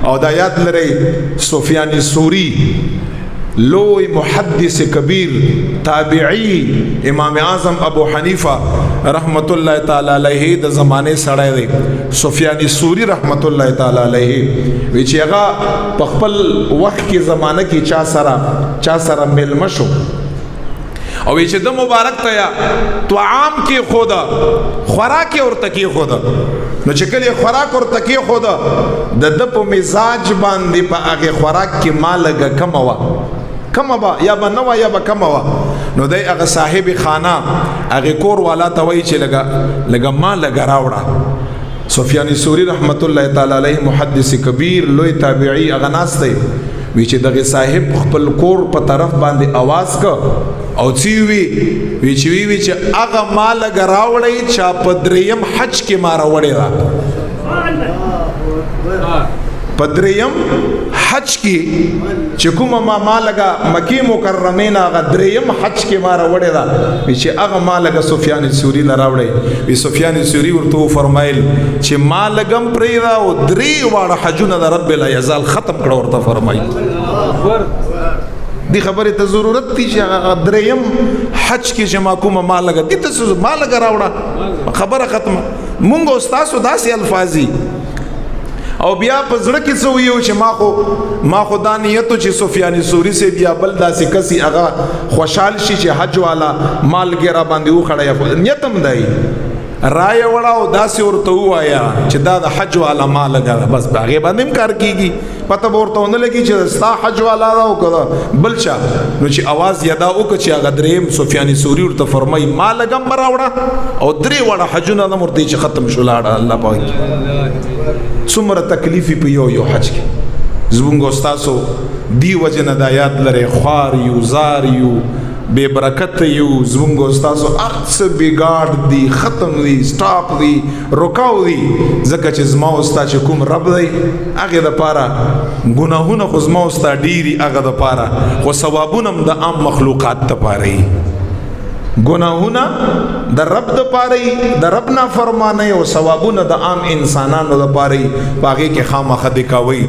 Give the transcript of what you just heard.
او دا یاد لري سفیان ثوری لوی محدث کبیر تابعی امام اعظم ابو حنیفہ رحمت اللہ تعالی علیہ د زمانے سړی دی سفیان ثوری رحمت اللہ تعالی علیہ وی چې هغه په خپل وخت کې زمانه کې چا سره ملمه شو او وی چې د مبارک ته یا طعام کې خدا خوراک ورته کې خدا نو چې کله خوراک ورته کې خدا د په مزاج باندې په هغه خوراک کې مالګه کم وا کما با یا با نوا یا با کما وا نو دای هغه صاحب خانه هغه کور والا ته وای چې لګا ما لګا راوړه سفیان ثوری رحمت الله تعالی علیه محدث کبیر لوی تابعی هغه ناسته وی چې دغه صاحب خپل کور په طرف باندې आवाज ک او سی وی چې هغه ما لګا راوړی چا په دریم حج کې ما راوړی را پدریم حج کی چې کومه ما لگا مکی مکرمه نا غدریم حج کې ما راوړی دا چې هغه ما لگا سفیان ثوری لراوړی وی سفیان ثوری ورته فرمایل چې ما لګم پرې را او درې واړه حجونه د رب لا یزال ختم کړه ورته فرمایي دی خبره ته ضرورت دي چې دریم حج کې چې ما کومه ما لگا دي ته ما لگا راوړه خبره ختمه مونږ استاد داسې الفاظي او بیا په زړه کې څه ویو چې ما خو دا نیتو چې سفیان ثوری سے بیا بل داسې کسي هغه خوشحال شي چې حج والا مالګه را باندې وخړی نیتم دی رای وړاو داسې ورته وایا چې دا د حج والا مالګه بس هغه باندې کار کیږي پته ورته ونه لګي چې ستا حج والا دا وکړه بل چا نو چې आवाज یادا وکړي چې هغه دریم سفیان ثوری ورته فرمای مالګم براوړه او درې وړه حجونه د مرتي چې ختم شو لاړه الله پاک څومره تکلیفي په یو حج کې زمونږ استادو دی وجنه د آیات لري خوار یو زار یو بے برکت یو زمونږ استادو اخص بګاډ دی ختم دی سٹاپ دی رکاو دی زکه چې زما استاد چې کوم رب دی هغه د پاره ګناهونه خو زما استاد ډیری هغه د پاره خو ثوابونه د عام مخلوقات ته پاره ګناهونه د رب د پاره د رب نه فرمانه او ثوابونه د عام انسانانو د پاره باغې کې خامخ دي کوي